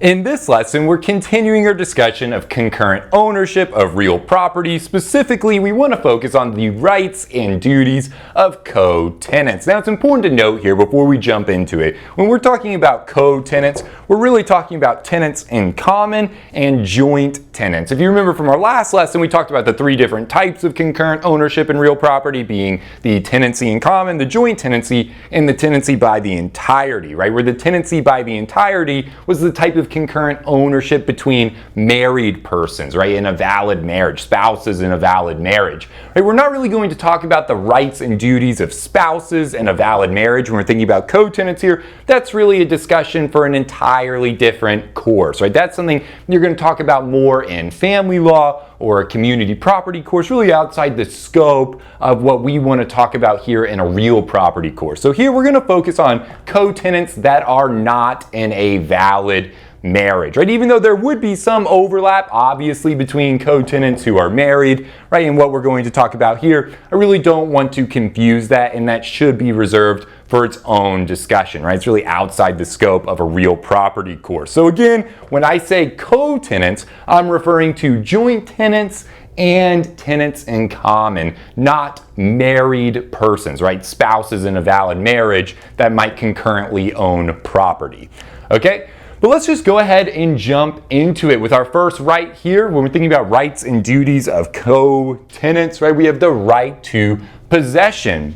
In this lesson, we're continuing our discussion of concurrent ownership of real property. Specifically, we want to focus on the rights and duties of co-tenants. Now, it's important to note here before we jump into it, when we're talking about co-tenants, we're really talking about tenants in common and joint tenants. If you remember from our last lesson, we talked about the three different types of concurrent ownership in real property, being the tenancy in common, the joint tenancy, and the tenancy by the entirety, right? Where the tenancy by the entirety was the type of concurrent ownership between married persons, right, in a valid marriage, spouses in a valid marriage, right? We're not really going to talk about the rights and duties of spouses in a valid marriage when we're thinking about co-tenants here. That's really a discussion for an entirely different course, right? That's something you're going to talk about more in family law or a community property course, really outside the scope of what we want to talk about here in a real property course. So here we're going to focus on co-tenants that are not in a valid marriage, right? Even though there would be some overlap, obviously, between co-tenants who are married, right? And what we're going to talk about here, I really don't want to confuse that, and that should be reserved for its own discussion, right? It's really outside the scope of a real property course. So again, when I say co-tenants, I'm referring to joint tenants and tenants in common, not married persons, right? Spouses in a valid marriage that might concurrently own property. Okay? But let's just go ahead and jump into it with our first right here. When we're thinking about rights and duties of co-tenants, right, we have the right to possession.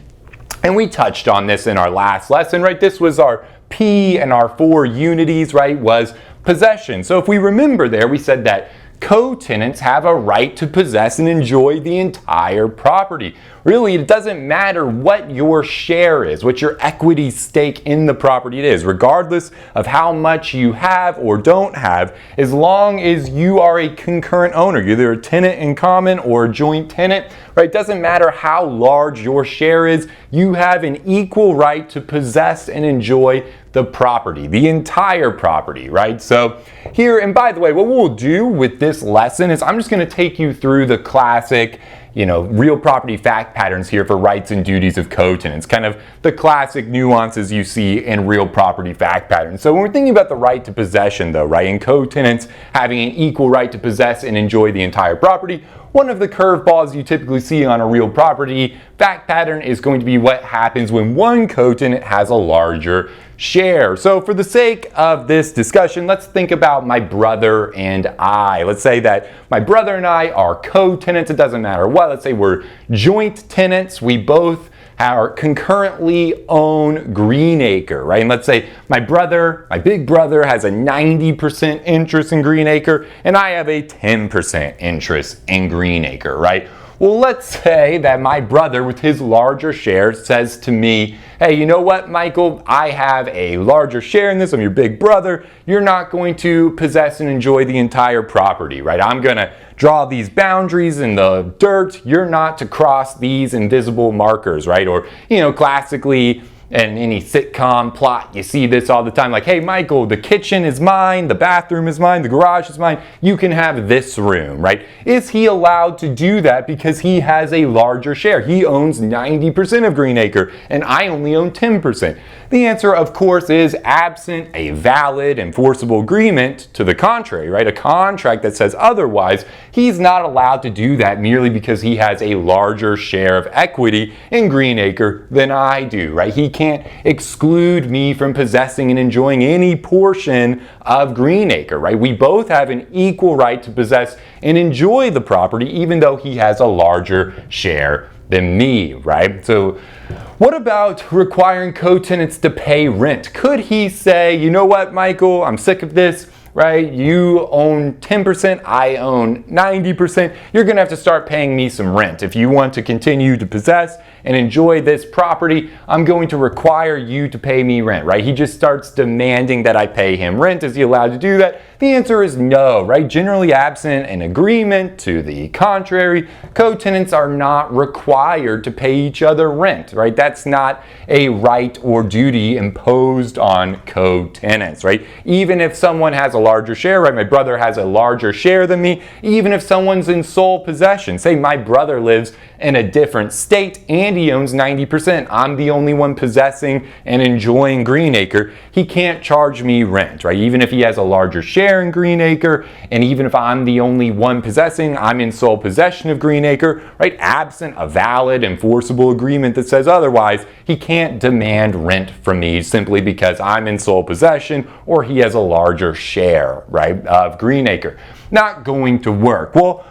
And we touched on this in our last lesson, right? This was our P and our four unities, right, was possession. So if we remember there, we said that co-tenants have a right to possess and enjoy the entire property. Really, it doesn't matter what your share is, what your equity stake in the property it is, regardless of how much you have or don't have, as long as you are a concurrent owner, you're either a tenant in common or a joint tenant, right? It doesn't matter how large your share is, you have an equal right to possess and enjoy the property, the entire property, right? So here, and by the way, what we'll do with this lesson is I'm just going to take you through the classic, real property fact patterns here for rights and duties of co-tenants, kind of the classic nuances you see in real property fact patterns. So when we're thinking about the right to possession though, right, and co-tenants having an equal right to possess and enjoy the entire property, one of the curveballs you typically see on a real property fact pattern is going to be what happens when one co-tenant has a larger share. So for the sake of this discussion, let's think about my brother and I. Let's say that my brother and I are co-tenants. It doesn't matter what. Let's say we're joint tenants. We both concurrently own Greenacre, right? And let's say my big brother has a 90% interest in Greenacre, and I have a 10% interest in Greenacre, right? Well, let's say that my brother with his larger share says to me, hey, you know what, Michael, I have a larger share in this. I'm your big brother. You're not going to possess and enjoy the entire property, right? I'm going to draw these boundaries in the dirt. You're not to cross these invisible markers, right? Or, classically, in any sitcom plot, you see this all the time, like, hey, Michael, the kitchen is mine, the bathroom is mine, the garage is mine, you can have this room, right? Is he allowed to do that because he has a larger share? He owns 90% of Greenacre, and I only own 10%. The answer, of course, is absent a valid enforceable agreement to the contrary, right? A contract that says otherwise, he's not allowed to do that merely because he has a larger share of equity in Greenacre than I do, right? He can't exclude me from possessing and enjoying any portion of Greenacre, right? We both have an equal right to possess and enjoy the property, even though he has a larger share than me, right? So what about requiring co-tenants to pay rent? Could he say, you know what, Michael, I'm sick of this, right? You own 10%, I own 90%. You're going to have to start paying me some rent. If you want to continue to possess and enjoy this property, I'm going to require you to pay me rent, right? He just starts demanding that I pay him rent. Is he allowed to do that? The answer is no, right? Generally absent an agreement to the contrary, co-tenants are not required to pay each other rent, right? That's not a right or duty imposed on co-tenants, right? Even if someone has a larger share, right? My brother has a larger share than me. Even if someone's in sole possession, say my brother lives in a different state and and he owns 90%. I'm the only one possessing and enjoying Greenacre. He can't charge me rent, right? Even if he has a larger share in Greenacre, and even if I'm the only one possessing, I'm in sole possession of Greenacre, right? Absent a valid enforceable agreement that says otherwise, he can't demand rent from me simply because I'm in sole possession or he has a larger share, right, of Greenacre. Not going to work. Well,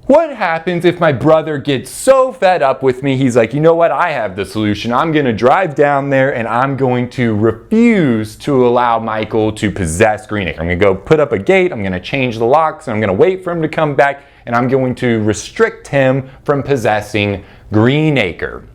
what happens if my brother gets so fed up with me, he's like, you know what, I have the solution. I'm going to drive down there and I'm going to refuse to allow Michael to possess Greenacre. I'm going to go put up a gate, I'm going to change the locks, and I'm going to wait for him to come back, and I'm going to restrict him from possessing Greenacre.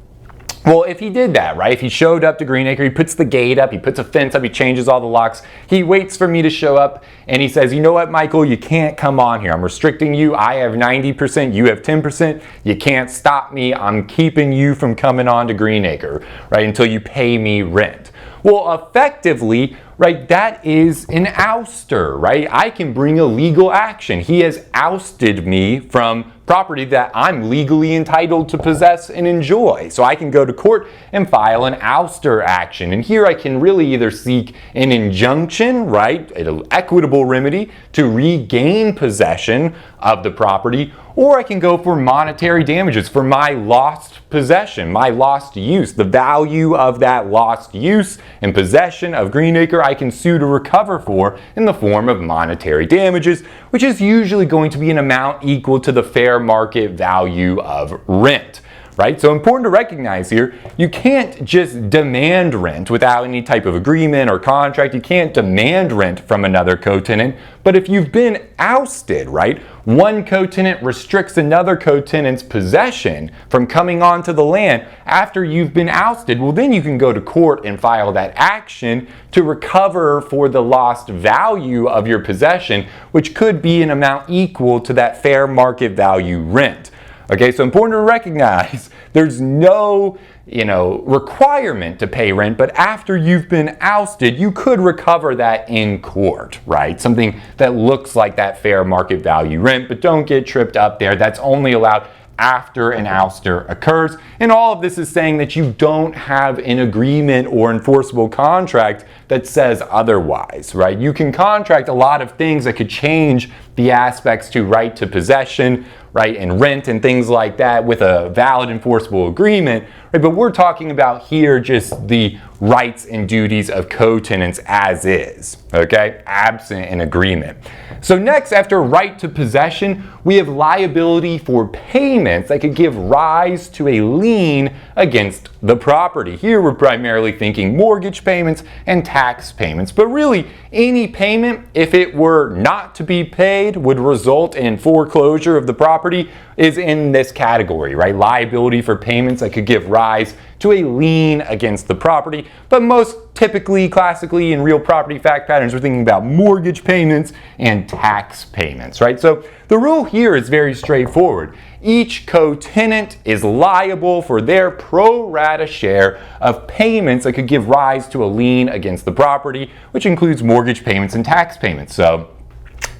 Well, if he did that, right, if he showed up to Greenacre, he puts the gate up, he puts a fence up, he changes all the locks, he waits for me to show up, and he says, you know what, Michael, you can't come on here. I'm restricting you. I have 90%, you have 10%. You can't stop me. I'm keeping you from coming on to Greenacre, right, until you pay me rent. Well, effectively, right, that is an ouster, right? I can bring a legal action. He has ousted me from property that I'm legally entitled to possess and enjoy. So I can go to court and file an ouster action. And here I can really either seek an injunction, right, an equitable remedy to regain possession of the property, or I can go for monetary damages for my lost possession, my lost use, the value of that lost use and possession of Greenacre. I can sue to recover for in the form of monetary damages, which is usually going to be an amount equal to the fair market value of rent. Right? So important to recognize here, you can't just demand rent without any type of agreement or contract. You can't demand rent from another co-tenant. But if you've been ousted, right, one co-tenant restricts another co-tenant's possession from coming onto the land after you've been ousted, well, then you can go to court and file that action to recover for the lost value of your possession, which could be an amount equal to that fair market value rent. Okay, so important to recognize there's no, requirement to pay rent, but after you've been ousted, you could recover that in court, right? Something that looks like that fair market value rent, but don't get tripped up there. That's only allowed after an ouster occurs. And all of this is saying that you don't have an agreement or enforceable contract that says otherwise, right? You can contract a lot of things that could change the aspects to right to possession, right, and rent and things like that with a valid enforceable agreement, right? But we're talking about here just the rights and duties of co-tenants as is, okay, absent an agreement. So next, after right to possession, we have liability for payments that could give rise to a lien against the property. Here we're primarily thinking mortgage payments and tax payments, but really any payment, if it were not to be paid, would result in foreclosure of the property is in this category, right? Liability for payments that could give rise to a lien against the property. But most typically, classically, in real property fact patterns, we're thinking about mortgage payments and tax payments, right? So the rule here is very straightforward. Each co-tenant is liable for their pro rata share of payments that could give rise to a lien against the property, which includes mortgage payments and tax payments. So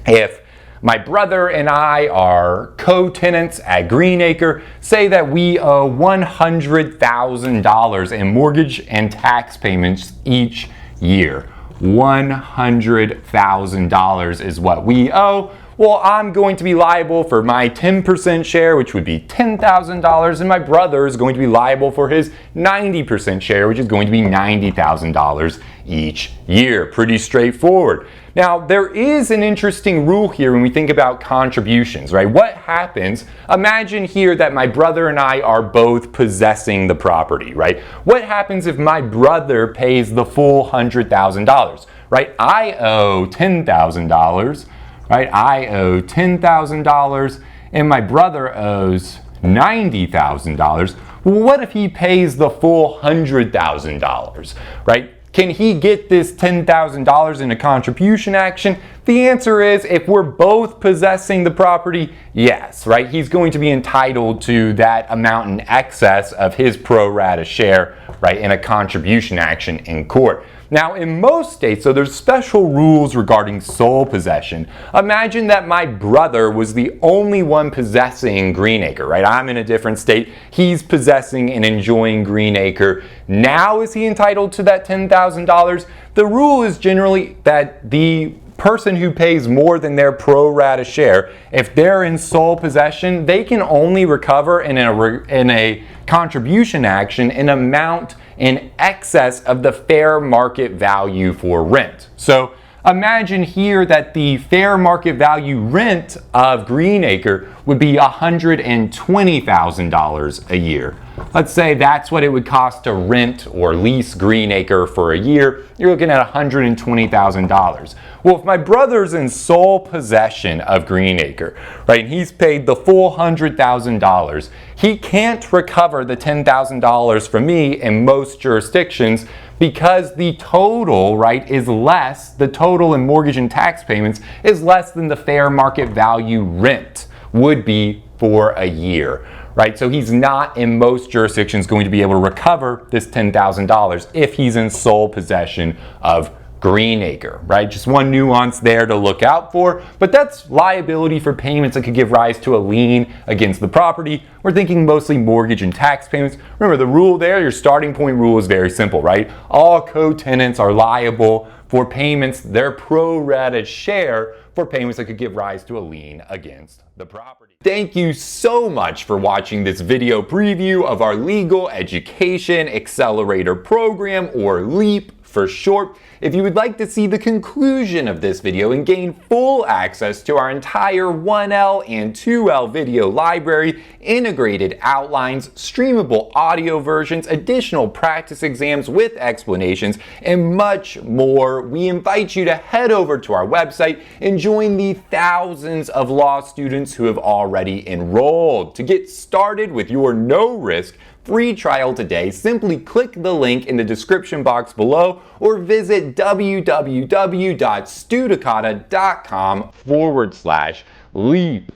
if my brother and I are co-tenants at Greenacre, say that we owe $100,000 in mortgage and tax payments each year. $100,000 is what we owe. Well, I'm going to be liable for my 10% share, which would be $10,000, and my brother is going to be liable for his 90% share, which is going to be $90,000 each year. Pretty straightforward. Now, there is an interesting rule here when we think about contributions, right? What happens, imagine here that my brother and I are both possessing the property, right? What happens if my brother pays the full $100,000, right? I owe $10,000, right? I owe $10,000 and my brother owes $90,000. Well, what if he pays the full $100,000, right? Can he get this $10,000 in a contribution action? The answer is, if we're both possessing the property, yes, right? He's going to be entitled to that amount in excess of his pro rata share, right, in a contribution action in court. Now, in most states, so there's special rules regarding sole possession. Imagine that my brother was the only one possessing Greenacre, right? I'm in a different state. He's possessing and enjoying Greenacre. Now, is he entitled to that $10,000? The rule is generally that the person who pays more than their pro rata share, if they're in sole possession, they can only recover in a contribution action an amount in excess of the fair market value for rent. So imagine here that the fair market value rent of Greenacre would be $120,000 a year. Let's say that's what it would cost to rent or lease Greenacre for a year. You're looking at $120,000. Well, if my brother's in sole possession of Greenacre, right, and he's paid the full $100,000, he can't recover the $10,000 from me in most jurisdictions because the total, right, is less, the total in mortgage and tax payments is less than the fair market value rent would be for a year, right? So he's not in most jurisdictions going to be able to recover this $10,000 if he's in sole possession of Greenacre, right? Just one nuance there to look out for, but that's liability for payments that could give rise to a lien against the property. We're thinking mostly mortgage and tax payments. Remember, the rule there, your starting point rule is very simple, right? All co-tenants are liable for payments, their pro rata share for payments that could give rise to a lien against the property. Thank you so much for watching this video preview of our Legal Education Accelerator Program, or LEAP for short. If you would like to see the conclusion of this video and gain full access to our entire 1L and 2L video library, integrated outlines, streamable audio versions, additional practice exams with explanations, and much more, we invite you to head over to our website and join the thousands of law students who have already enrolled. To get started with your no-risk free trial today, simply click the link in the description box below or visit www.studicata.com/LEAP.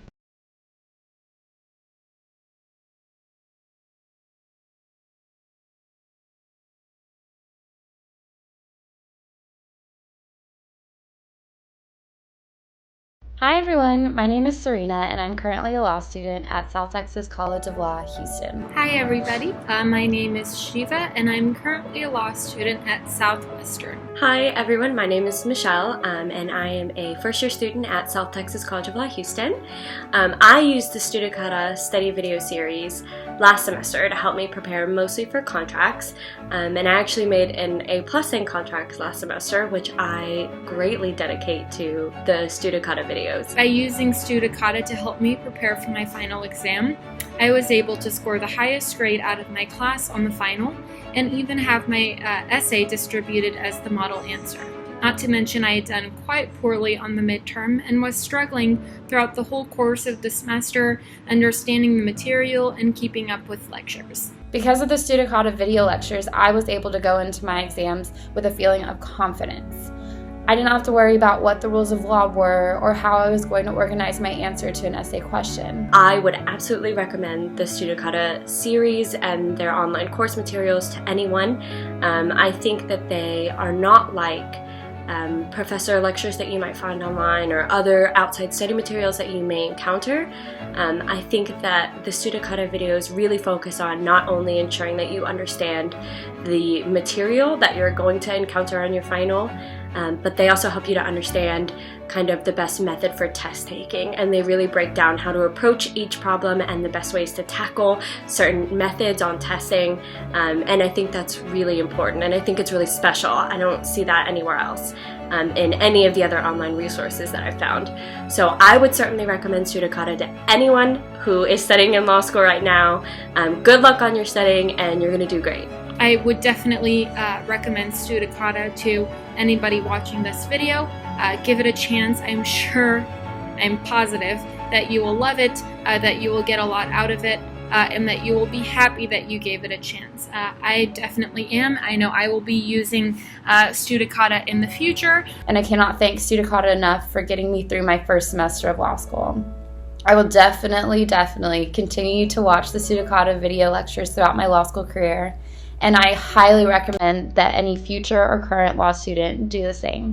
Hi everyone, my name is Serena and I'm currently a law student at South Texas College of Law, Houston. Hi everybody, my name is Shiva and I'm currently a law student at Southwestern. Hi everyone, my name is Michelle and I am a first year student at South Texas College of Law, Houston. I used the Studicata study video series last semester to help me prepare mostly for contracts, and I actually made an A+ in contracts last semester, which I greatly dedicate to the Studicata videos. By using Studicata to help me prepare for my final exam, I was able to score the highest grade out of my class on the final and even have my essay distributed as the model answer. Not to mention I had done quite poorly on the midterm and was struggling throughout the whole course of the semester, understanding the material and keeping up with lectures. Because of the Studicata video lectures, I was able to go into my exams with a feeling of confidence. I didn't have to worry about what the rules of law were or how I was going to organize my answer to an essay question. I would absolutely recommend the Studicata series and their online course materials to anyone. I think that they are not like professor lectures that you might find online or other outside study materials that you may encounter. I think that the Studicata videos really focus on not only ensuring that you understand the material that you're going to encounter on your final, but they also help you to understand kind of the best method for test taking, and they really break down how to approach each problem and the best ways to tackle certain methods on testing, and I think that's really important, and I think it's really special. I don't see that anywhere else in any of the other online resources that I've found. So I would certainly recommend Studicata to anyone who is studying in law school right now. Good luck on your studying and you're going to do great. I would definitely recommend Studicata to anybody watching this video. Give it a chance. I'm sure, I'm positive that you will love it, that you will get a lot out of it, and that you will be happy that you gave it a chance. I definitely am. I know I will be using Studicata in the future. And I cannot thank Studicata enough for getting me through my first semester of law school. I will definitely continue to watch the Studicata video lectures throughout my law school career. and I highly recommend that any future or current law student do the same.